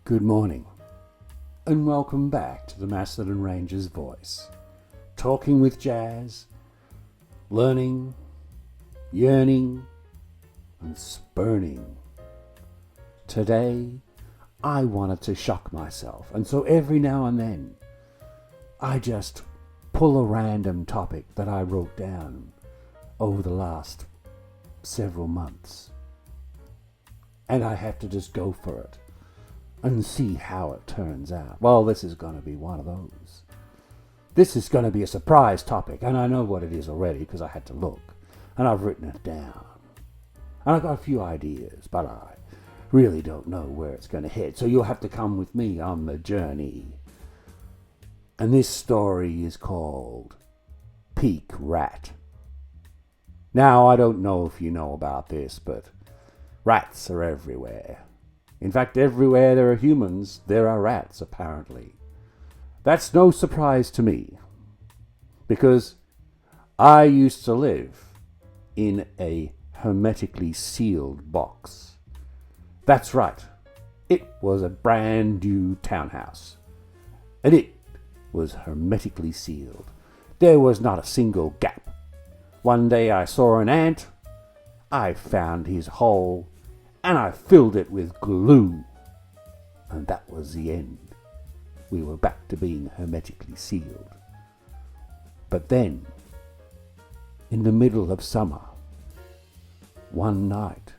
Good morning, and welcome back to the Macedon Ranger's voice. Talking with jazz, learning, yearning, and spurning. Today, I wanted to shock myself, and so every now and then, I just pull a random topic that I wrote down over the last several months, and I have to just go for it and see how it turns out. Well, this is going to be one of those. This is going to be a surprise topic, and I know what it is already because I had to look, and I've written it down. And I've got a few ideas, but I really don't know where it's going to head, so you'll have to come with me on the journey. And this story is called Peak Rat. Now, I don't know if you know about this, but rats are everywhere. In fact, everywhere there are humans, there are rats, apparently. That's no surprise to me, because I used to live in a hermetically sealed box. That's right, it was a brand new townhouse, and it was hermetically sealed. There was not a single gap. One day I saw an ant, I found his hole, and I filled it with glue. And that was the end. We were back to being hermetically sealed. But then, in the middle of summer, one night,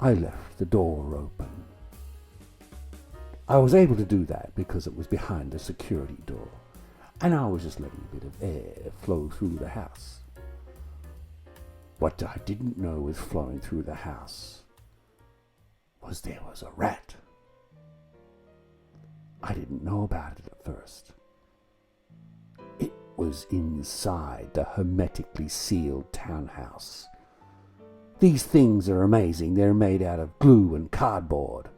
I left the door open. I was able to do that because it was behind the security door, and I was just letting a bit of air flow through the house. What I didn't know was flowing through the house was there was a rat. I didn't know about it at first. It was inside the hermetically sealed townhouse. These things are amazing. They're made out of glue and cardboard.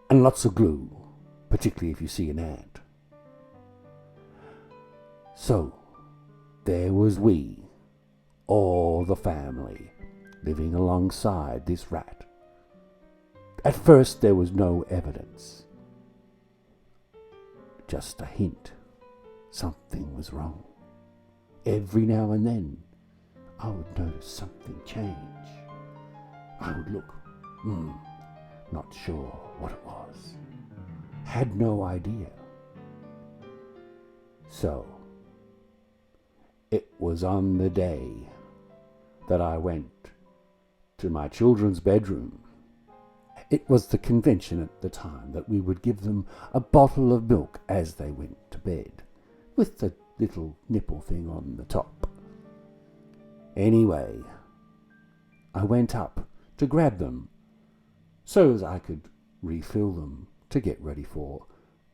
And lots of glue, particularly if you see an ant. So, there was we, all the family, living alongside this rat. At first there was no evidence. Just a hint. Something was wrong. Every now and then I would notice something change. I would look, not sure what it was. Had no idea. So, it was on the day that I went to my children's bedroom. It was the convention at the time that we would give them a bottle of milk as they went to bed, with the little nipple thing on the top. Anyway, I went up to grab them so as I could refill them to get ready for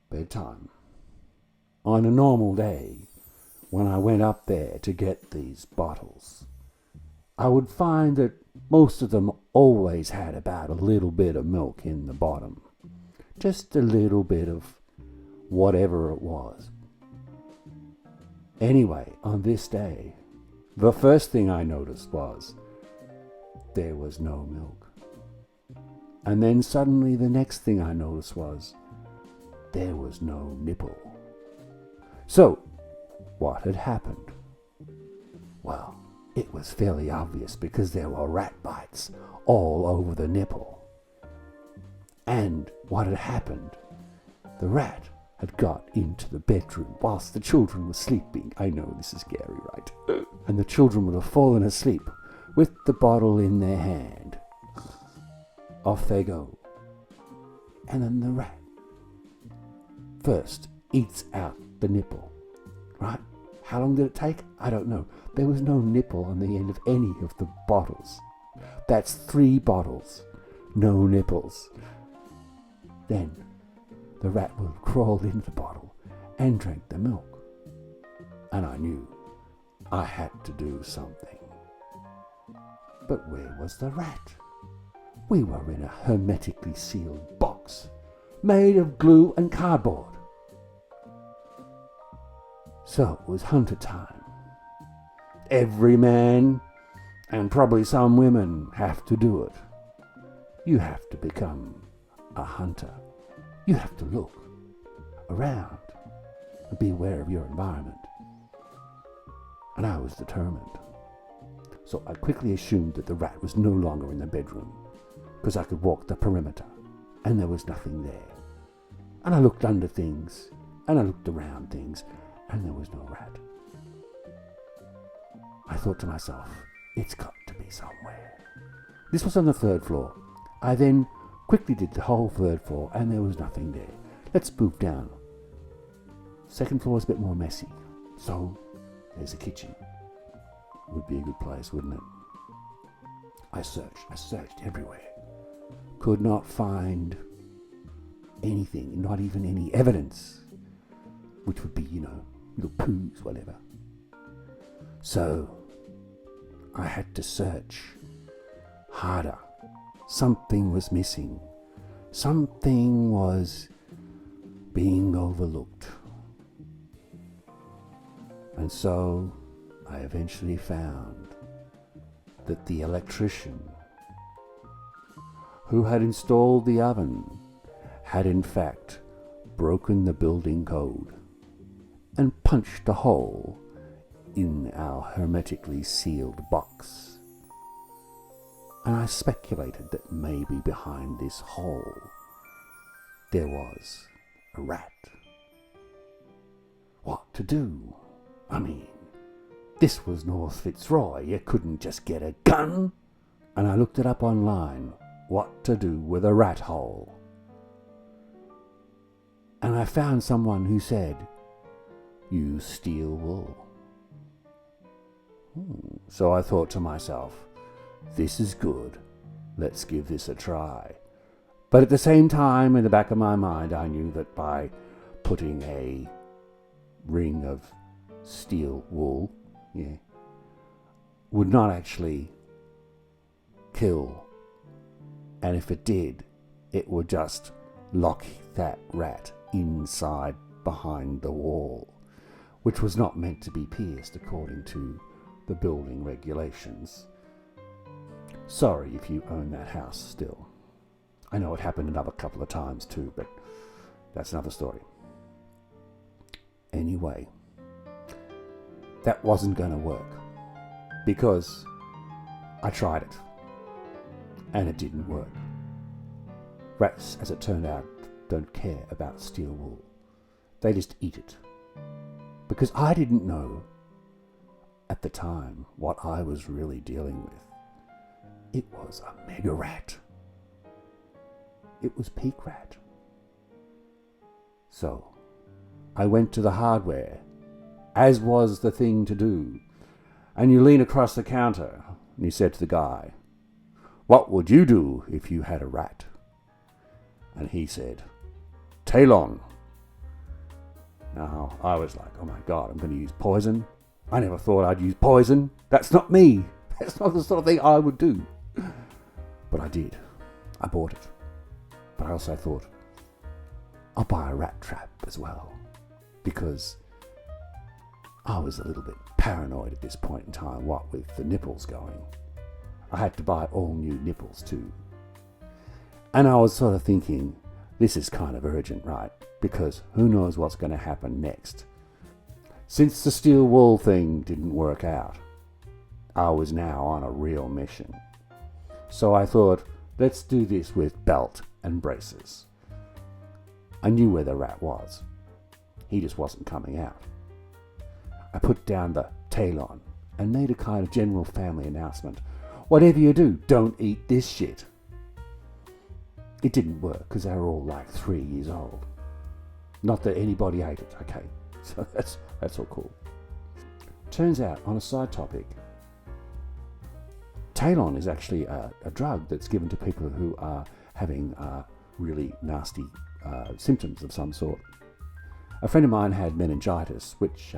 bedtime. On a normal day, when I went up there to get these bottles, I would find that most of them always had about a little bit of milk in the bottom. Just a little bit of whatever it was. Anyway, on this day, the first thing I noticed was there was no milk. And then suddenly the next thing I noticed was there was no nipple. So, what had happened? Well, it was fairly obvious because there were rat bites all over the nipple. And what had happened? The rat had got into the bedroom whilst the children were sleeping. I know this is scary, right? And the children would have fallen asleep with the bottle in their hand. Off they go. And then the rat first eats out the nipple, right? How long did it take? I don't know. There was no nipple on the end of any of the bottles. That's 3 bottles. No nipples. Then the rat would have crawled into the bottle and drank the milk. And I knew I had to do something. But where was the rat? We were in a hermetically sealed box made of glue and cardboard. So it was hunter time. Every man, and probably some women, have to do it. You have to become a hunter. You have to look around and be aware of your environment. And I was determined. So I quickly assumed that the rat was no longer in the bedroom, because I could walk the perimeter, and there was nothing there. And I looked under things, and I looked around things, and there was no rat. I thought to myself, it's got to be somewhere. This was on the 3rd floor. I then quickly did the whole 3rd floor, and there was nothing there. Let's move down. 2nd floor is a bit more messy. So there's a kitchen. Would be a good place, wouldn't it? I searched everywhere. Could not find anything, not even any evidence, which would be, little poos, whatever. So I had to search harder. Something was missing. Something was being overlooked. And so I eventually found that the electrician who had installed the oven had in fact broken the building code and punched a hole in our hermetically sealed box. And I speculated that maybe behind this hole there was a rat. What to do? I mean, this was North Fitzroy. You couldn't just get a gun. And I looked it up online. What to do with a rat hole. And I found someone who said, use steel wool. So I thought to myself, this is good. Let's give this a try. But at the same time, in the back of my mind, I knew that by putting a ring of steel wool, would not actually kill. And if it did, it would just lock that rat inside behind the wall, which was not meant to be pierced according to the building regulations. Sorry if you own that house still. I know it happened another couple of times too, but that's another story. Anyway, that wasn't going to work because I tried it and it didn't work. Rats, as it turned out, don't care about steel wool. They just eat it. Because I didn't know at the time what I was really dealing with. It was a mega rat. It was peak rat. So I went to the hardware, as was the thing to do, and you lean across the counter and you said to the guy, what would you do if you had a rat? And he said, Talon. Now I was like, oh my God, I'm going to use poison. I never thought I'd use poison. That's not me. That's not the sort of thing I would do. But I did. I bought it. But I also thought, I'll buy a rat trap as well. Because I was a little bit paranoid at this point in time, what with the nipples going. I had to buy all new nipples too. And I was sort of thinking, this is kind of urgent, right? Because who knows what's going to happen next. Since the steel wool thing didn't work out, I was now on a real mission. So I thought, let's do this with belt and braces. I knew where the rat was. He just wasn't coming out. I put down the Talon and made a kind of general family announcement. Whatever you do, don't eat this shit. It didn't work because they were all like 3 years old. Not that anybody ate it, okay? So that's all cool. Turns out, on a side topic, Talon is actually a drug that's given to people who are having really nasty symptoms of some sort. A friend of mine had meningitis, which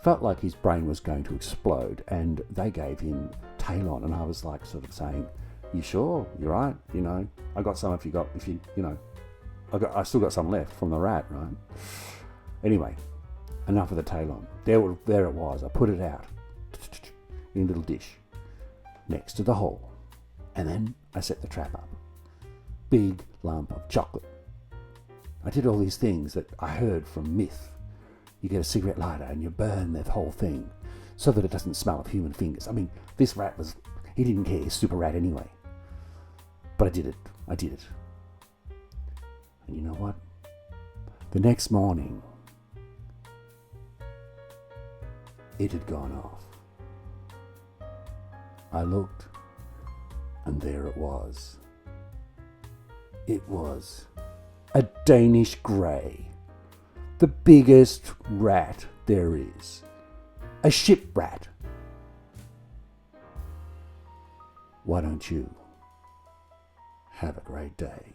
felt like his brain was going to explode, and they gave him Talon, and I was like sort of saying, you sure? You're right? I got some I still got some left from the rat, right? Anyway, enough of the Talon. There it was. I put it out in a little dish next to the hole, and then I set the trap up. big lump of chocolate. I did all these things that I heard from myth. You get a cigarette lighter and you burn the whole thing so that it doesn't smell of human fingers. I mean, this rat he didn't care, he's super rat anyway. But I did it. And you know what? The next morning, it had gone off. I looked, and there it was. It was a Danish grey, the biggest rat there is, a ship rat. Why don't you have a great day?